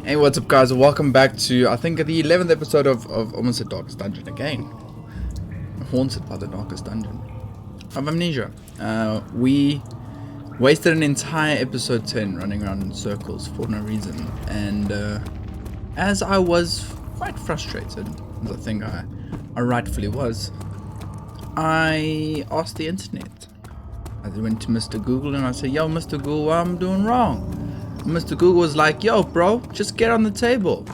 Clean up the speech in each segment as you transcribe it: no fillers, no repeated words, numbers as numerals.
Hey, what's up guys, welcome back to, I think, the 11th episode of almost the Darkest Dungeon again. Haunted by the Darkest Dungeon of Amnesia. We wasted an entire episode 10 running around in circles for no reason, and as I was quite frustrated, as I think I rightfully was, I asked the internet. I went to Mr. Google and I said, yo Mr. Google, what am I doing wrong? Mr. Google was like, yo bro, just get on the table.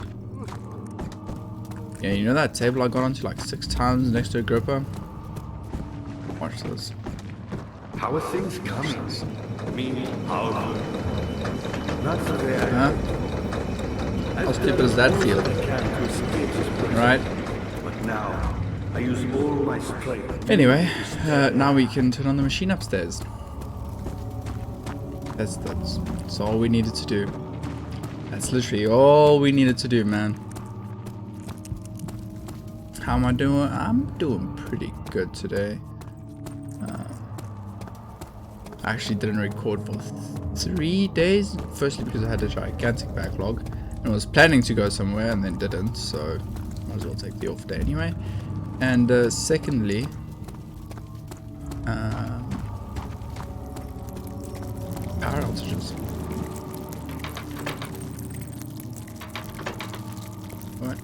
Yeah, you know that table I got onto like 6 times next to Agrippa? Watch this. How are things coming? Meaning powerful. Not so bad. Huh? How stupid does that feel? Right? But now, I use all my strength. Anyway, now we can turn on the machine upstairs. That's all we needed to do. That's literally all we needed to do, man. How am I doing? I'm doing pretty good today. I actually didn't record for 3 days. Firstly, because I had a gigantic backlog and was planning to go somewhere and then didn't, so might as well take the off day anyway. And secondly, power outages. What?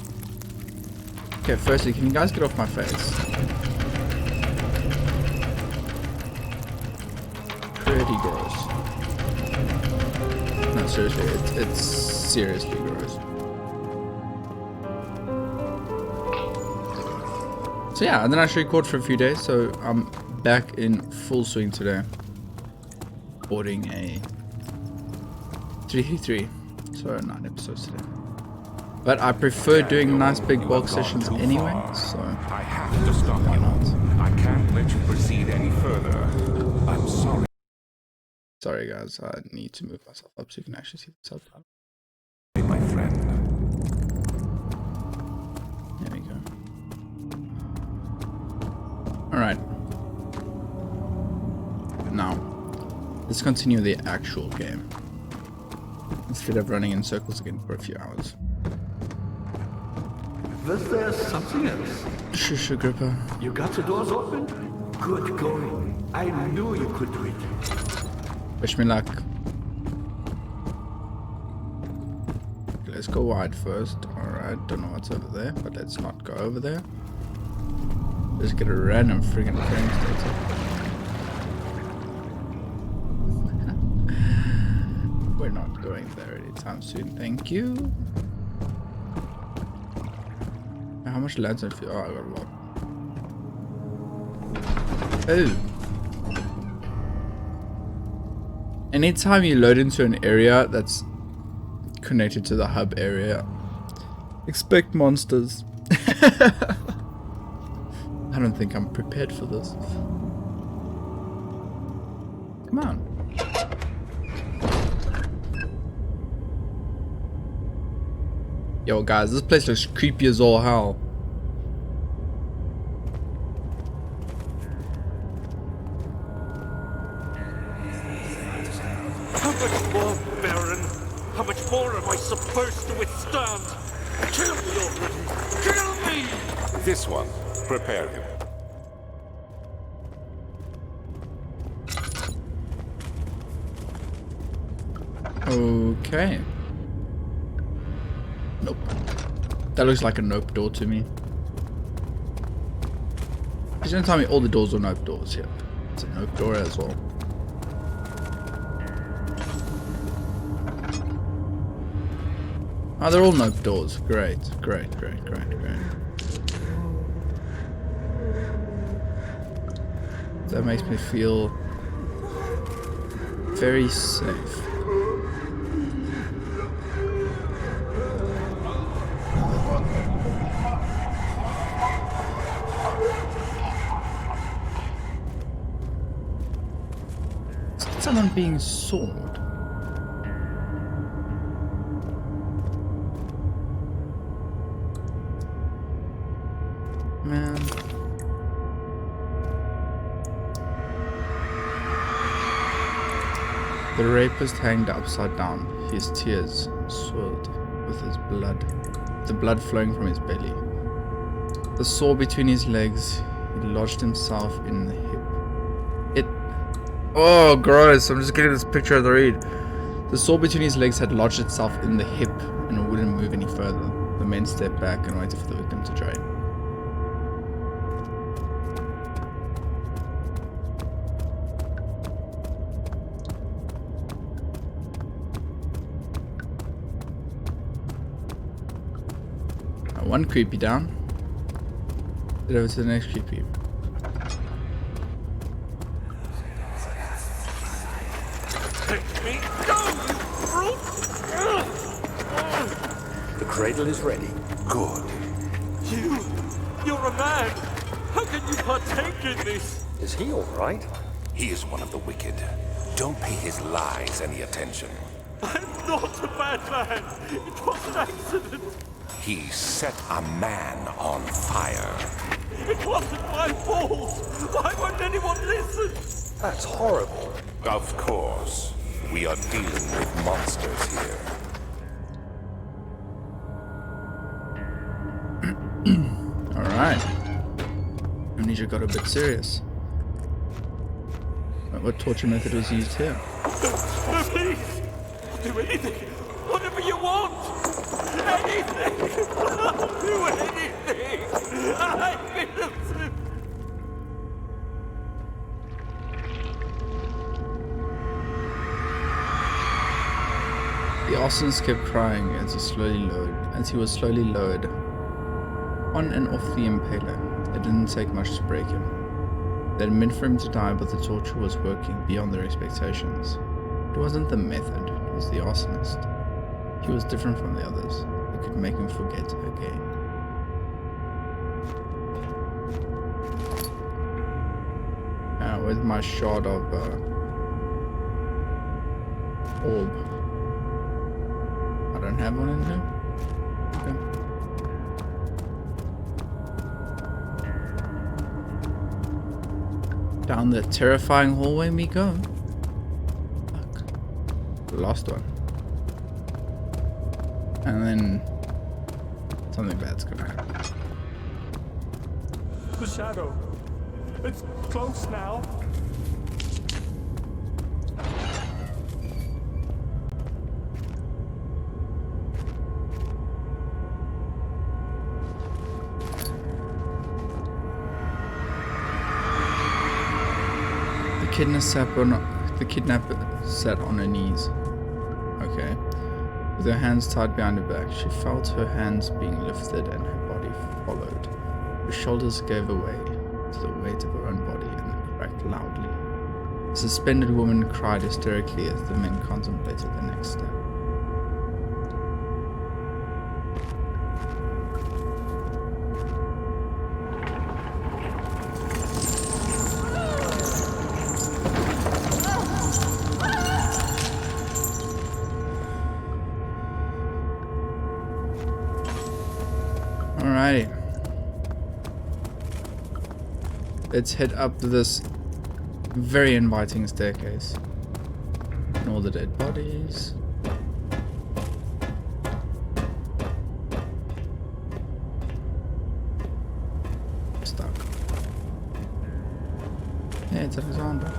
Okay, firstly, can you guys get off my face? Pretty gross. No, seriously, it's seriously gross. So yeah, and then I actually recorded for a few days, so I'm back in full swing today. Recording a 333, so 9 episodes today. But I prefer doing nice big bulk sessions anyway, so I have to stop you. I can't let you proceed any further. I'm sorry. Sorry guys, I need to move myself up so you can actually see the subtitle. My friend. There we go. Alright. Now, let's continue the actual game. Instead of running in circles again for a few hours. Was there something else? Shush, Agrippa. You got the doors open? Good going. I knew you could do it. Wish me luck. Let's go wide first. Alright, don't know what's over there, but let's not go over there. Just get a random friggin' frame state. We're not going there anytime soon, thank you. How much lands I feel? Oh, I got a lot. Oh. Anytime you load into an area that's connected to the hub area, expect monsters. I don't think I'm prepared for this. Come on. Yo guys, this place looks creepy as all hell. How much more, Baron? How much more am I supposed to withstand? Kill me already! Kill me! This one. Prepare him. Okay. Nope. That looks like a nope door to me. He's gonna tell me all the doors are nope doors. Yep. It's a nope door as well. Oh, they're all nope doors. Great, great, great, great, great. That makes me feel very safe. Is someone being sawed? Man. The rapist hanged upside down, his tears swirled with with his blood, the blood flowing from his belly. The sore between his legs, he lodged himself in the hip. Oh, gross. I'm just getting this picture of the read. The sore between his legs had lodged itself in the hip and it wouldn't move any further. The men stepped back and waited for the victim to drain. One creepy down. Head over to the next creepy. Let me go, you brute! The cradle is ready. Good. You're a man! How can you partake in this? Is he all right? He is one of the wicked. Don't pay his lies any attention. I'm not a bad man! It was an accident! He set a man on fire. It wasn't my fault! Why won't anyone listen? That's horrible. Of course. We are dealing with monsters here. Alright. Amnesia got a bit serious. What torture method was used here? No, please! I'll do anything! Whatever you want! Anything! I'll do anything! I'm innocent! The Arsonist kept crying as he was slowly lowered on and off the impaler. It didn't take much to break him. They had meant for him to die, but the torture was working beyond their expectations. It wasn't the method, it was the Arsonist. He was different from the others. It could make him forget again. With my shot of orb. I don't have one in here. Okay. Down the terrifying hallway we go. Fuck. Lost one. And then something bad's gonna happen. The shadow. It's close now. The kidnapper sat on her knees. Okay. With her hands tied behind her back, she felt her hands being lifted and her body followed. Her shoulders gave away to the weight of her own body and cracked loudly. The suspended woman cried hysterically as the men contemplated the next step. Alrighty. Let's head up this very inviting staircase. And all the dead bodies. Stuck. Yeah, it's Alexander.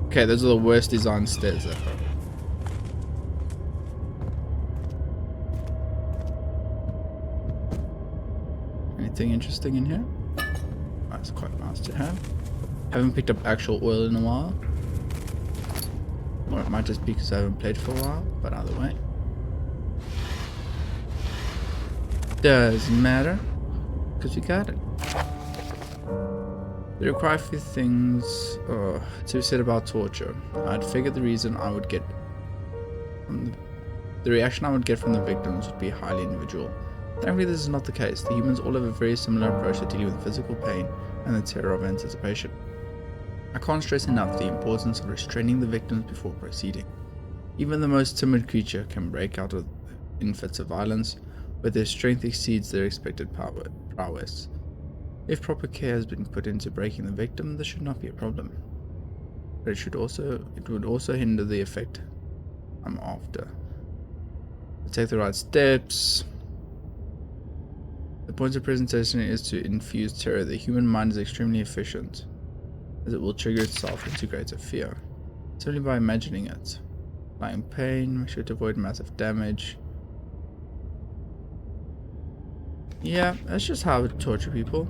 Okay, those are the worst designed stairs ever. Anything interesting in here? That's quite nice to have. Haven't picked up actual oil in a while. Or it might just be because I haven't played for a while, but either way. Doesn't matter, because we got it. They require a few things to be said about torture. I'd figured the reason I would get from the reaction I would get from the victims would be highly individual. Thankfully, this is not the case. The humans all have a very similar approach to dealing with physical pain and the terror of anticipation. I can't stress enough the importance of restraining the victims before proceeding. Even the most timid creature can break out in fits of violence, but their strength exceeds their expected prowess. If proper care has been put into breaking the victim, this should not be a problem. But it would also hinder the effect I'm after. Take the right steps. The point of presentation is to infuse terror. The human mind is extremely efficient, as it will trigger itself into greater fear. Simply by imagining it. Applying pain, make sure to avoid massive damage. Yeah, that's just how to torture people.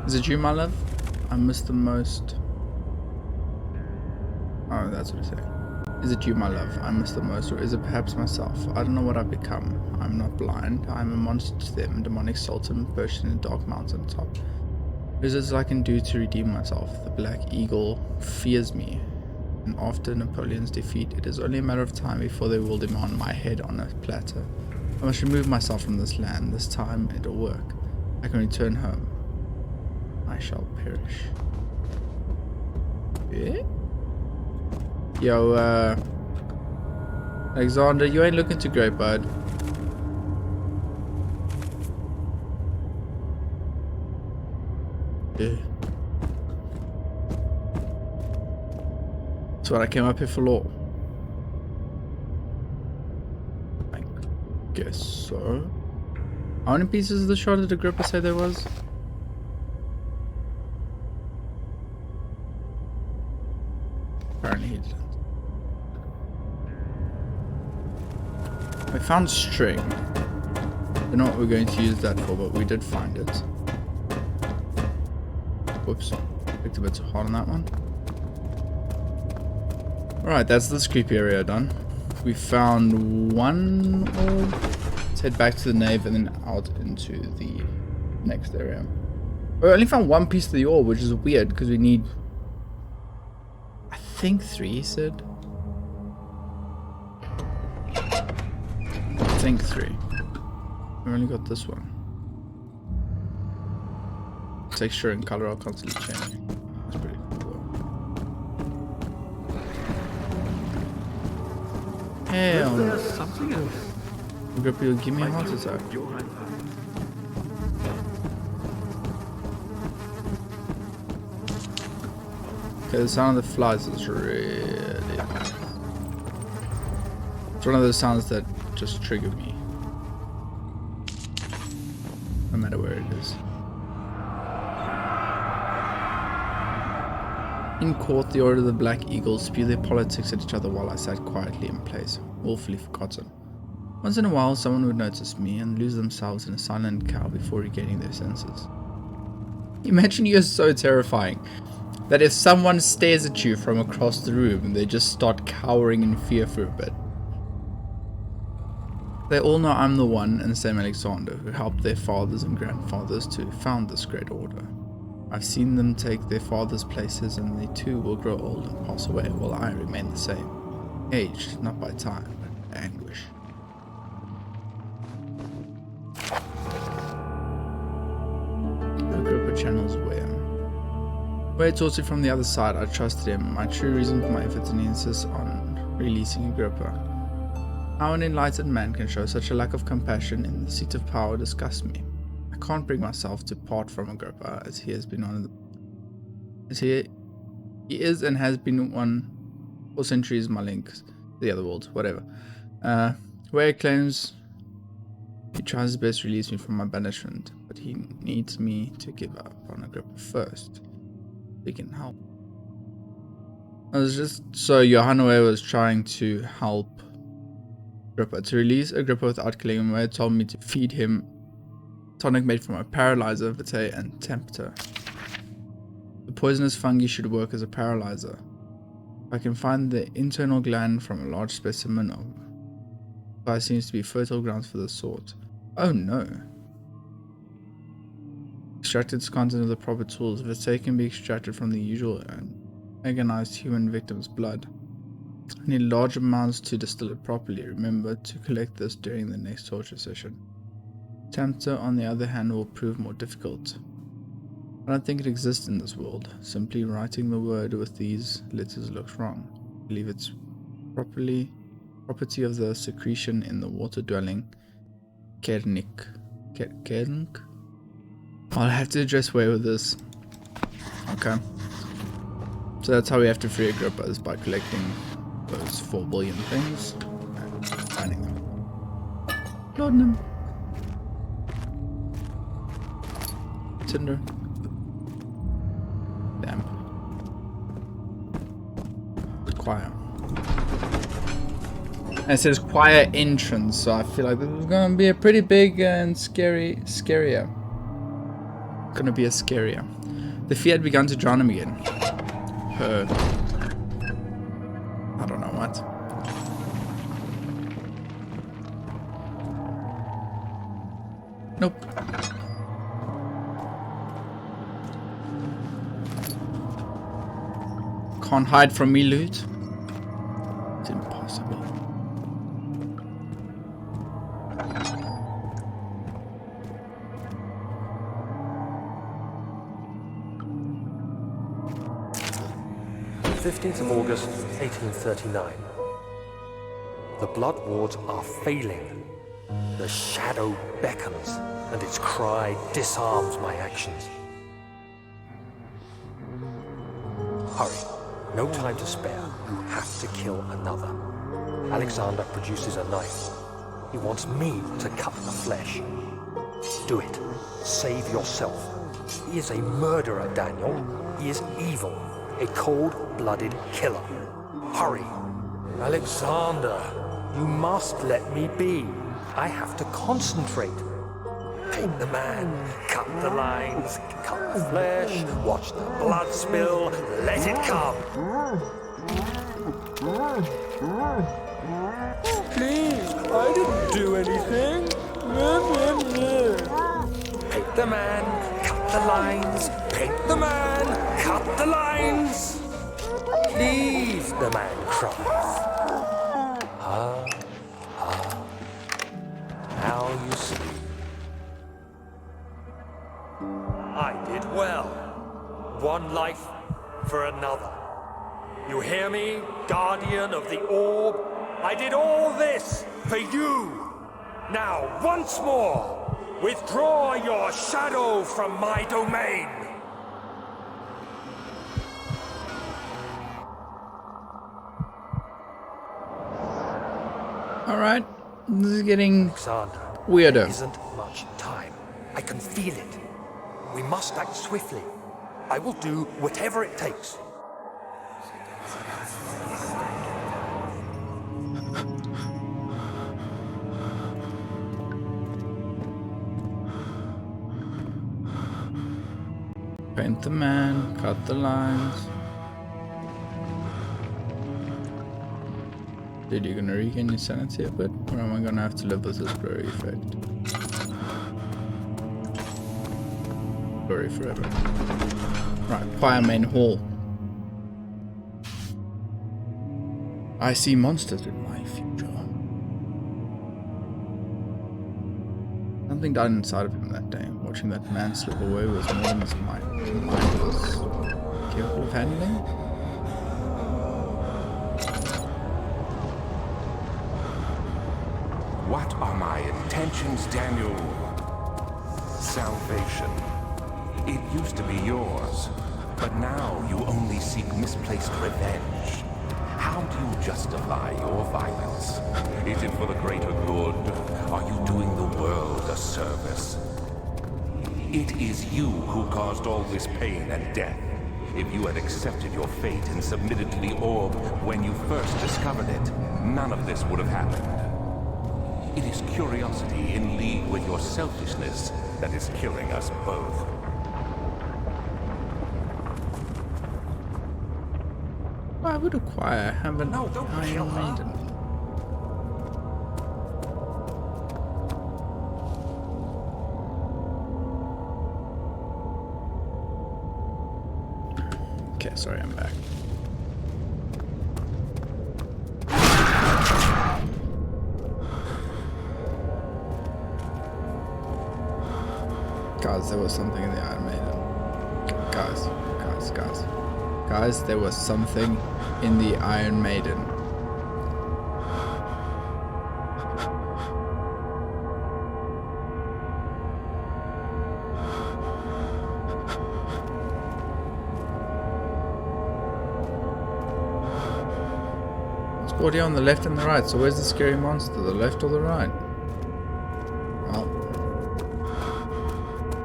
Is it you, my love? I miss the most. Oh, that's what it's saying. Is it you, my love? I miss the most, or is it perhaps myself? I don't know what I've become. I'm not blind. I'm a monster to them, a demonic sultan perched in a dark mountain top. There's as I can do to redeem myself. The Black Eagle fears me, and after Napoleon's defeat, it is only a matter of time before they will demand my head on a platter. I must remove myself from this land. This time it'll work. I can return home. I shall perish. Yeah? Yo, Alexander, you ain't looking too great, bud. Yeah. That's what I came up here for, law. I guess so. How many pieces of the shard did Agrippa say there was? Apparently he didn't. I found string. Don't know what we're going to use that for, but we did find it. Whoops. Picked a bit too hard on that one. Alright, that's this creepy area done. We found one orb. Let's head back to the nave and then out into the next area. We only found one piece of the orb, which is weird because we need, I think 3, he said. I think 3. We only got this one. Texture and color are constantly changing. That's pretty cool. Hell no. There's something else. Agrippa, you'll give me a heart attack. Okay, the sound of the flies is really bad. It's one of those sounds that just trigger me. No matter where it is. In court, the order of the Black Eagles spew their politics at each other while I sat quietly in place, woefully forgotten. Once in a while, someone would notice me and lose themselves in a silent cow before regaining their senses. Imagine you're so terrifying that if someone stares at you from across the room, they just start cowering in fear for a bit. They all know I'm the one and same Alexander who helped their fathers and grandfathers to found this great order. I've seen them take their fathers' places, and they too will grow old and pass away while I remain the same. Aged not by time, but by anguish. Agrippa channels Where taught it from the other side, I trusted him. My true reason for my efforts and insist on releasing Agrippa. How an enlightened man can show such a lack of compassion in the seat of power disgusts me. I can't bring myself to part from Agrippa, as he has been he is and has been one for centuries my link to the other world, whatever. Where he claims he tries his best to release me from my banishment, but he needs me to give up on Agrippa first. He can help. I was just so Johanna was trying to help Agrippa to release Agrippa without killing him. Where told me to feed him tonic made from a paralyzer, vitae, and tempter. The poisonous fungi should work as a paralyzer. If I can find the internal gland from a large specimen of there seems to be fertile grounds for this sort. Oh no. Extracted its content of the proper tools. Vitae can be extracted from the usual and agonized human victim's blood. I need large amounts to distill it properly. Remember to collect this during the next torture session. Tempter, on the other hand, will prove more difficult. I don't think it exists in this world. Simply writing the word with these letters looks wrong. I believe it's property of the secretion in the water-dwelling Kernik. I'll have to address Way with this. Okay. So that's how we have to free Agrippa, is by collecting those 4 billion things and finding them. Loading them. Tinder. Damn. Choir. And it says choir entrance, so I feel like this is gonna be a pretty big and scarier. Gonna be a scarier. The fear had begun to drown him again. Heard. I don't know what. Nope. Can't hide from me, loot. It's impossible. August 1839. The blood wards are failing. The shadow beckons, and its cry disarms my actions. Hurry. No time to spare. You have to kill another. Alexander produces a knife. He wants me to cut the flesh. Do it. Save yourself. He is a murderer, Daniel. He is evil. A cold-blooded killer. Hurry. Alexander, you must let me be. I have to concentrate. Paint the man, cut the lines, cut the flesh, watch the blood spill, let it come. Please, I didn't do anything. Paint the man, cut the lines, paint the man, cut the lines. Please, the man cries. Now you see. I did well. One life for another. You hear me, guardian of the orb? I did all this for you. Now, once more, withdraw your shadow from my domain. Alright, this is getting Alexander, weirder. there isn't much time. I can feel it. We must act swiftly. I will do whatever it takes. Paint the man, cut the lines. Dude, you gonna regain your sanity a bit? Or am I gonna have to live with this blurry effect? Blurry forever. Right, Fireman Hall. I see monsters in my future. Something died inside of him that day. Watching that man slip away was more than his mind was capable of handling. What are my intentions, Daniel? Salvation. It used to be yours, but now you only seek misplaced revenge. How do you justify your violence? Is it for the greater good? Are you doing the world a service? It is you who caused all this pain and death. If you had accepted your fate and submitted to the orb when you first discovered it, none of this would have happened. It is curiosity in league with your selfishness that is killing us both. Why would a choir have an No, don't kill Iron her. Maiden? Okay, sorry, I'm back. Guys, there was something in the Iron Maiden. Guys, there was something in the Iron Maiden. sport here on the left and the right. So where's the scary monster? The left or the right? Well,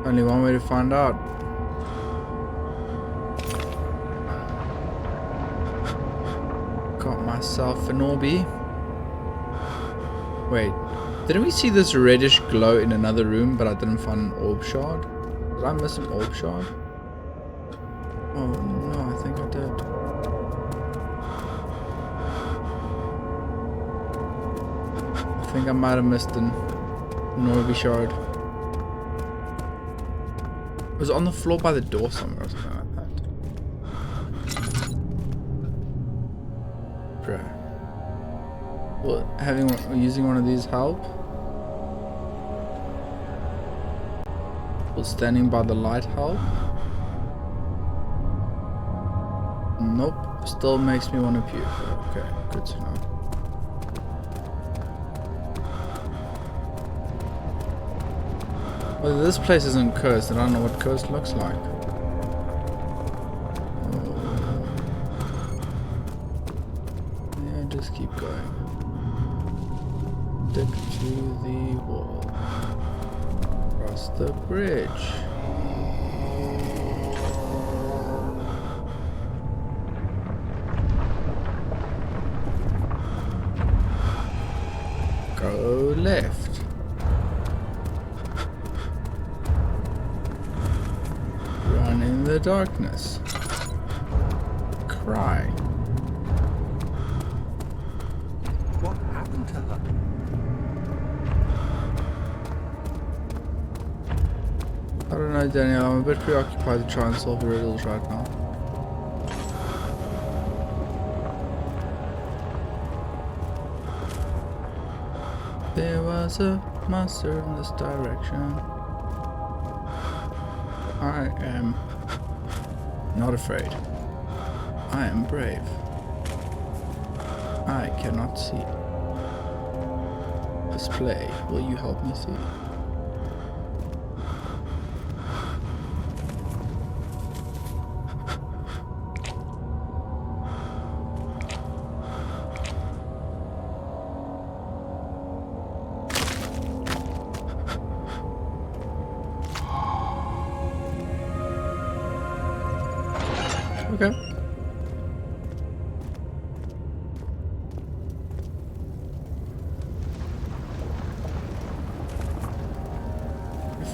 only one way to find out. Got myself an Orby. Wait, didn't we see this reddish glow in another room, but I didn't find an orb shard? Did I miss an orb shard? Oh no, I think I did. I think I might have missed an Orby shard. It was on the floor by the door somewhere or something like that. Bruh. Will using one of these help? Will standing by the light help? Nope. Still makes me want to puke. Okay, good to know. Well, this place isn't cursed, and I don't know what cursed looks like. Yeah, just keep going. Stick to the wall. Cross the bridge. Go left. Run in the darkness. Cry. What happened to her? I don't know, Daniel. I'm a bit preoccupied to try and solve the riddles right now. There was a monster in this direction. I am not afraid. I am brave. I cannot see. Display. Will you help me see? Okay.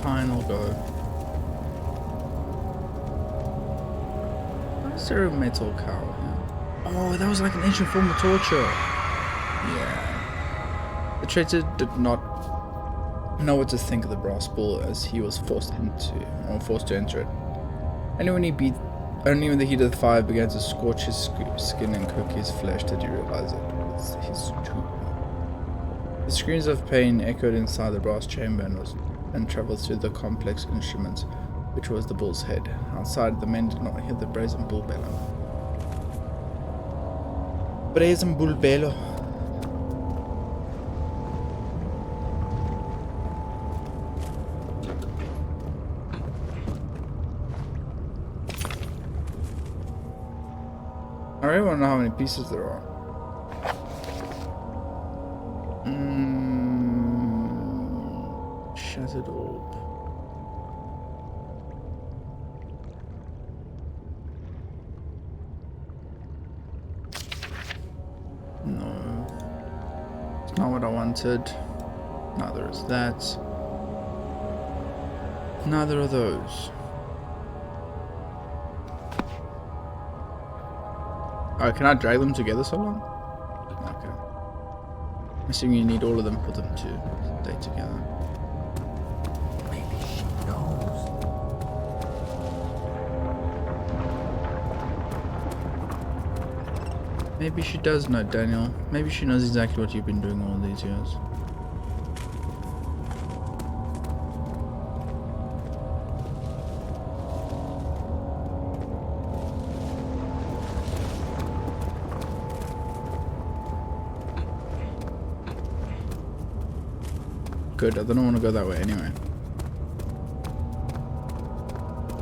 Fine, I'll go. Why is there a metal cow here? Oh, that was like an ancient form of torture. Yeah. The traitor did not know what to think of the brass bull as he was forced to enter it. Only when the heat of the fire began to scorch his skin and cook his flesh did he realize it was his tomb. The screams of pain echoed inside the brass chamber and traveled through the complex instrument, which was the bull's head. Outside, the men did not hear the brazen bull bellow. Brazen bull bellow. I really want to know how many pieces there are. Shattered orb. No. It's not what I wanted. Neither is that. Neither are those. Oh, can I drag them together so long? Okay. I'm assuming you need all of them for them to stay together. Maybe she knows. Maybe she does know, Daniel. Maybe she knows exactly what you've been doing all these years. Good, I don't want to go that way anyway.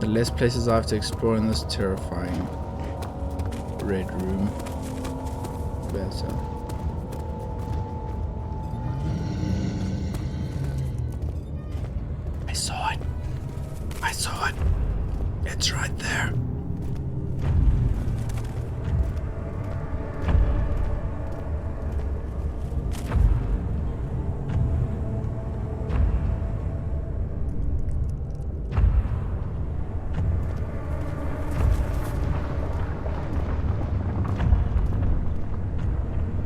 The less places I have to explore in this terrifying red room, better. it's right there.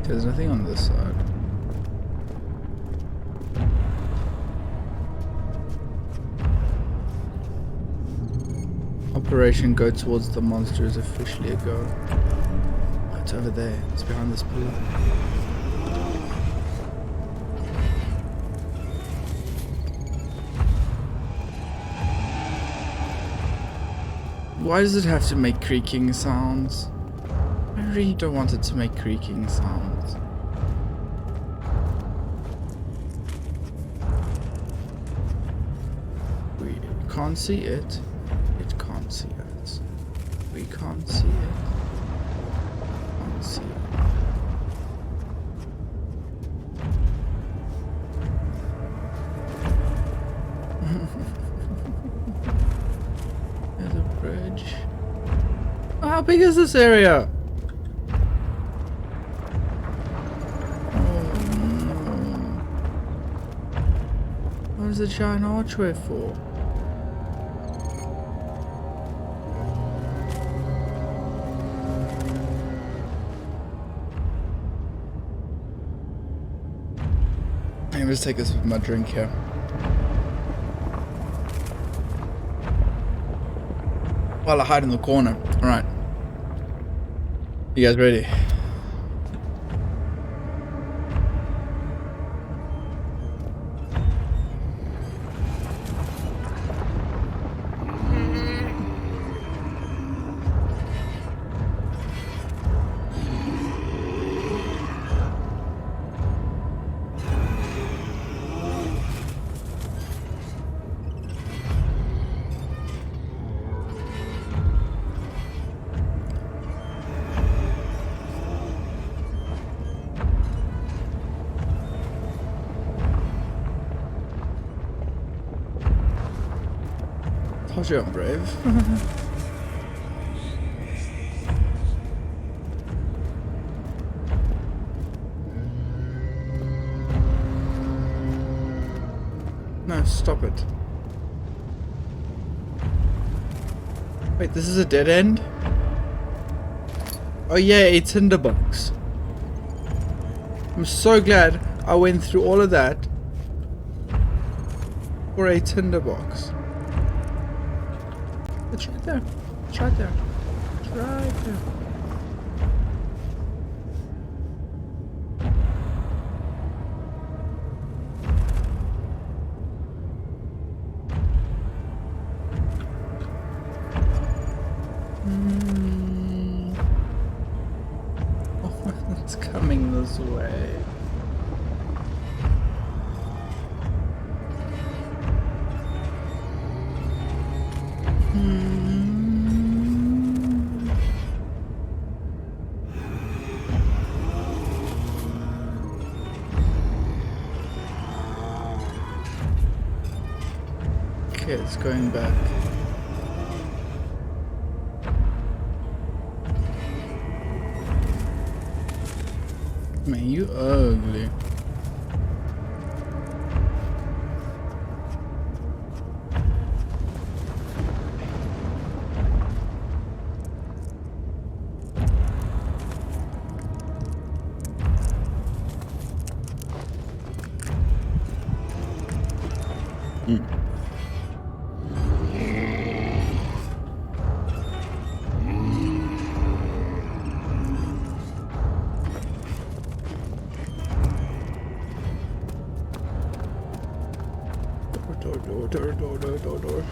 There's nothing on this side. Operation Go Towards the Monster is officially a go. Oh, it's over there. It's behind this pillar. Why does it have to make creaking sounds? I really don't want it to make creaking sounds. We can't see it. It can't see us. We can't see it. Can't see it. There's a bridge. How big is this area? What is the giant archway for? Let me just take this with my drink here. While I hide in the corner. Alright. You guys ready? Told you I'm brave. No, stop it. Wait, this is a dead end? Oh yeah, a tinderbox. I'm so glad I went through all of that for a tinderbox. It's right there. It's right there. It's right there. Oh, it's coming this way. Okay, it's going back. Man, you ugly. Door.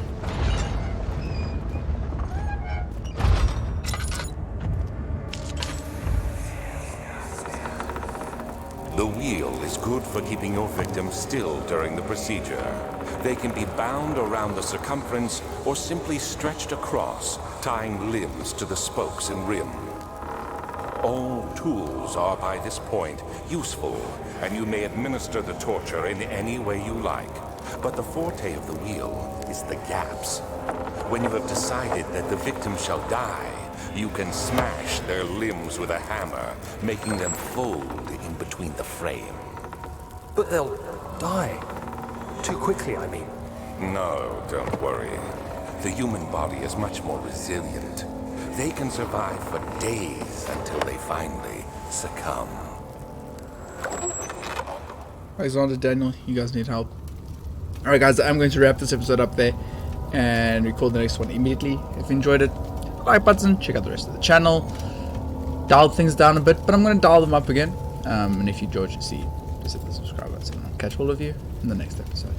The wheel is good for keeping your victims still during the procedure. They can be bound around the circumference or simply stretched across, tying limbs to the spokes and rim. All tools are by this point useful, and you may administer the torture in any way you like. But the forte of the wheel is the gaps. When you have decided that the victim shall die, you can smash their limbs with a hammer, making them fold in between the frame. But they'll die. Too quickly, I mean. No, don't worry. The human body is much more resilient. They can survive for days until they finally succumb. Alexander, Daniel, you guys need help. Alright guys, I'm going to wrap this episode up there and record the next one immediately. If you enjoyed it, like button, check out the rest of the channel. Dial things down a bit, but I'm going to dial them up again. And if you enjoyed, just hit the subscribe button. I'll catch all of you in the next episode.